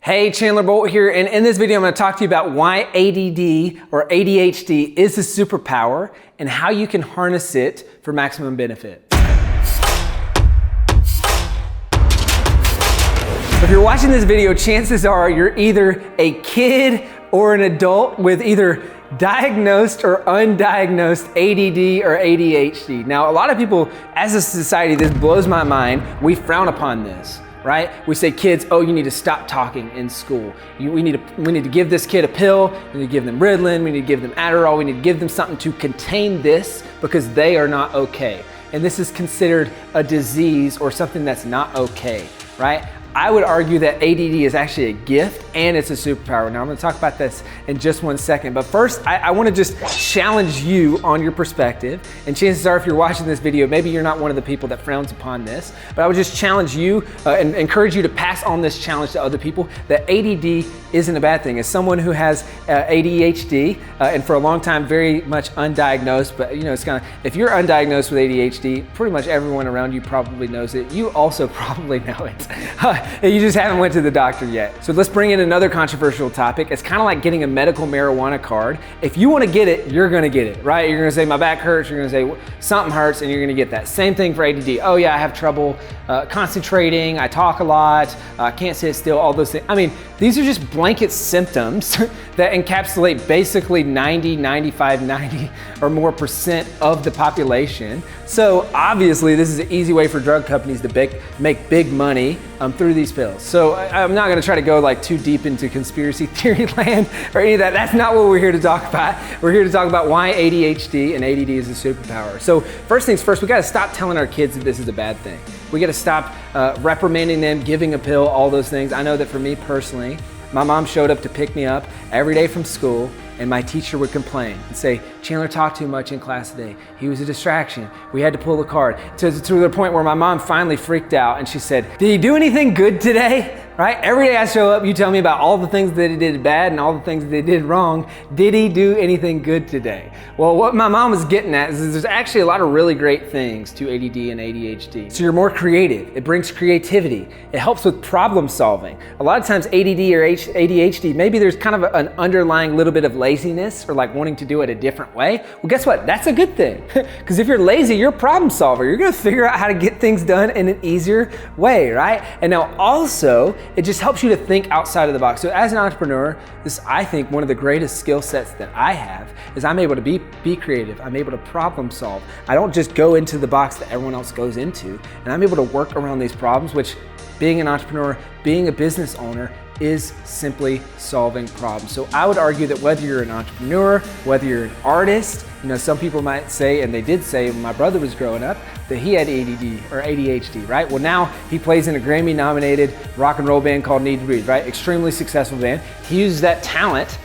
Hey, Chandler Bolt here, and in this video I'm going to talk to you about why ADD or ADHD is a superpower and how you can harness it for maximum benefit. If you're watching this video, chances are you're either a kid or an adult with either diagnosed or undiagnosed ADD or ADHD. Now, a lot of people, as a society, this blows my mind, we frown upon this. Right? We say, kids, oh, you need to stop talking in school. We need to give this kid a pill. We need to give them Ritalin. We need to give them Adderall. We need to give them something to contain this because they are not okay. And this is considered a disease or something that's not okay, right? I would argue that ADD is actually a gift and it's a superpower. Now I'm gonna talk about this in just one second, but first I wanna just challenge you on your perspective. And chances are if you're watching this video, maybe you're not one of the people that frowns upon this, but I would just challenge you and encourage you to pass on this challenge to other people that ADD isn't a bad thing. As someone who has ADHD and for a long time very much undiagnosed, but you know, it's kind of, if you're undiagnosed with ADHD, pretty much everyone around you probably knows it. You also probably know it. You just haven't went to the doctor yet. So let's bring in another controversial topic. It's kind of like getting a medical marijuana card. If you want to get it, you're going to get it, right? You're going to say, my back hurts. You're going to say, something hurts, and you're going to get that. Same thing for ADD. Oh yeah, I have trouble concentrating. I talk a lot. I can't sit still, all those things. I mean, these are just blanket symptoms that encapsulate basically 90 or more percent of the population. So obviously this is an easy way for drug companies to make big money through these pills. So I'm not gonna try to go like too deep into conspiracy theory land or any of that. That's not what we're here to talk about. We're here to talk about why ADHD and ADD is a superpower. So first things first, we gotta stop telling our kids that this is a bad thing. We gotta stop reprimanding them, giving a pill, all those things. I know that for me personally, my mom showed up to pick me up every day from school, and my teacher would complain and say, Chandler talked too much in class today. He was a distraction. We had to pull the card. To the point where my mom finally freaked out and she said, did he do anything good today? Right? Every day I show up, you tell me about all the things that he did bad and all the things that he did wrong. Did he do anything good today? Well, what my mom was getting at is there's actually a lot of really great things to ADD and ADHD. So you're more creative. It brings creativity. It helps with problem solving. A lot of times ADD or ADHD, maybe there's kind of an underlying little bit of laziness or like wanting to do it a different way. Well, guess what? That's a good thing. Because if you're lazy, you're a problem solver. You're gonna figure out how to get things done in an easier way, right? And now also, it just helps you to think outside of the box. So as an entrepreneur, this, I think, one of the greatest skill sets that I have is I'm able to be creative. I'm able to problem solve. I don't just go into the box that everyone else goes into, and I'm able to work around these problems, which being an entrepreneur, being a business owner, is simply solving problems. So I would argue that whether you're an entrepreneur, whether you're an artist, you know, some people might say, and they did say when my brother was growing up, that he had ADD or ADHD, right? Well, now he plays in a Grammy-nominated rock and roll band called Need to Breathe, right? Extremely successful band. He uses that talent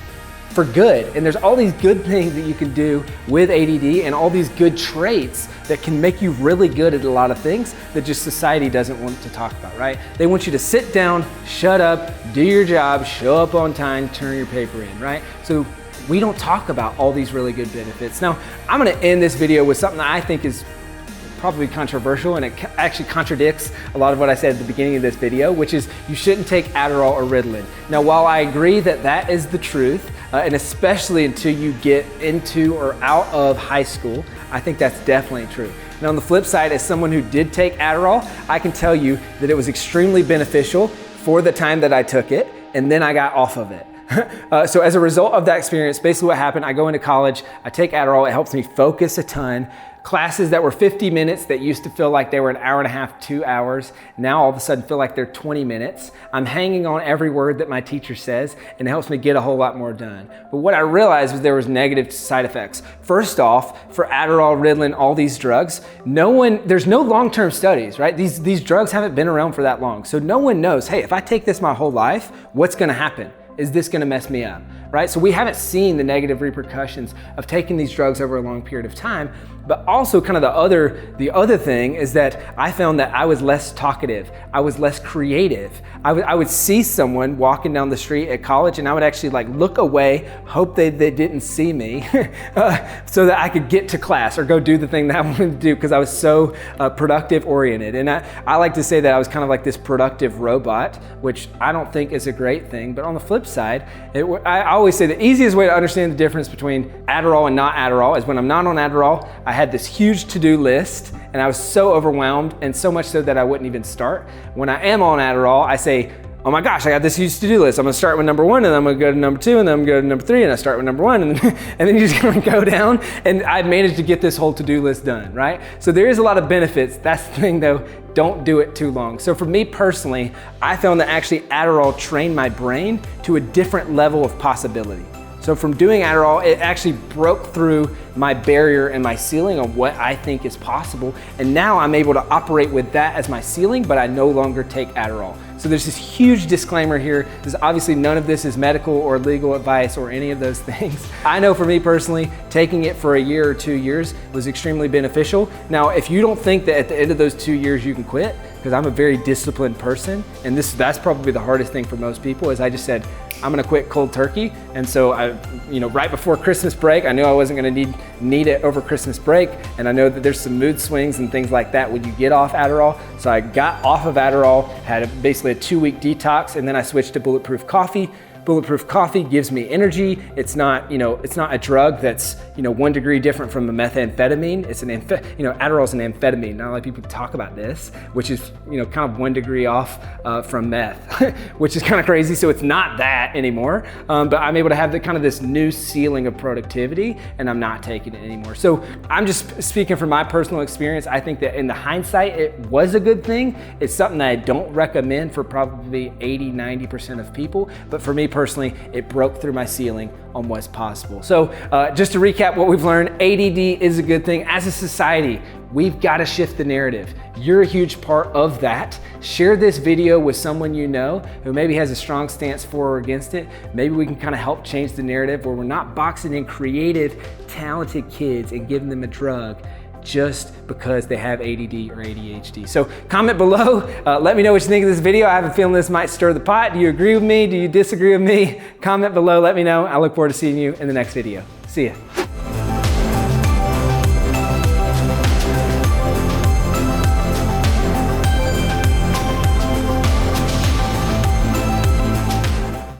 for good. And there's all these good things that you can do with ADD and all these good traits that can make you really good at a lot of things that just society doesn't want to talk about, right? They want you to sit down, shut up, do your job, show up on time, turn your paper in, right? So we don't talk about all these really good benefits. Now, I'm gonna end this video with something that I think is probably controversial, and it actually contradicts a lot of what I said at the beginning of this video, which is you shouldn't take Adderall or Ritalin. Now, while I agree that that is the truth, and especially until you get into or out of high school, I think that's definitely true. Now, on the flip side, as someone who did take Adderall, I can tell you that it was extremely beneficial for the time that I took it, and then I got off of it. So as a result of that experience, basically what happened, I go into college, I take Adderall, it helps me focus a ton. Classes that were 50 minutes that used to feel like they were an hour and a half, 2 hours, now all of a sudden feel like they're 20 minutes. I'm hanging on every word that my teacher says, and it helps me get a whole lot more done. But what I realized was there was negative side effects. First off, for Adderall, Ritalin, all these drugs, there's no long-term studies, right? These drugs haven't been around for that long. So no one knows, hey, if I take this my whole life, what's gonna happen? Is this gonna mess me up? right? So we haven't seen the negative repercussions of taking these drugs over a long period of time. But also kind of the other thing is that I found that I was less talkative. I was less creative. I would see someone walking down the street at college and I would actually like look away, hope they didn't see me so that I could get to class or go do the thing that I wanted to do because I was so productive oriented. And I like to say that I was kind of like this productive robot, which I don't think is a great thing. But on the flip side, I always say the easiest way to understand the difference between Adderall and not Adderall is when I'm not on Adderall, I had this huge to-do list and I was so overwhelmed, and so much so that I wouldn't even start. When I am on Adderall, I say, oh my gosh, I got this huge to-do list. I'm gonna start with number 1 and then I'm gonna go to number 2 and then I'm gonna go to number 3 and I start with number 1 and then you just gonna go down, and I managed to get this whole to-do list done, right? So there is a lot of benefits. That's the thing though, don't do it too long. So for me personally, I found that actually Adderall trained my brain to a different level of possibility. So from doing Adderall, it actually broke through my barrier and my ceiling on what I think is possible. And now I'm able to operate with that as my ceiling, but I no longer take Adderall. So there's this huge disclaimer here. There's obviously none of this is medical or legal advice or any of those things. I know for me personally, taking it for a year or 2 years was extremely beneficial. Now, if you don't think that at the end of those 2 years you can quit, because I'm a very disciplined person, and that's probably the hardest thing for most people, is I just said, I'm gonna quit cold turkey. And so right before Christmas break, I knew I wasn't gonna need it over Christmas break. And I know that there's some mood swings and things like that when you get off Adderall. So I got off of Adderall, had basically a 2-week detox, and then I switched to Bulletproof Coffee. Bulletproof Coffee gives me energy. It's not a drug that's 1 degree different from a methamphetamine. It's Adderall's an amphetamine. Not a lot of people talk about this, which is kind of 1 degree off from meth, which is kind of crazy. So it's not that anymore. But I'm able to have this new ceiling of productivity, and I'm not taking it anymore. So I'm just speaking from my personal experience. I think that in the hindsight, it was a good thing. It's something that I don't recommend for probably 80-90% of people. But for me personally, it broke through my ceiling on what's possible. So just to recap what we've learned, ADD is a good thing. As a society, we've got to shift the narrative. You're a huge part of that. Share this video with someone you know who maybe has a strong stance for or against it. Maybe we can kind of help change the narrative where we're not boxing in creative, talented kids and giving them a drug just because they have ADD or ADHD. So comment below, let me know what you think of this video. I have a feeling this might stir the pot. Do you agree with me? Do you disagree with me? Comment below, let me know. I look forward to seeing you in the next video. See ya.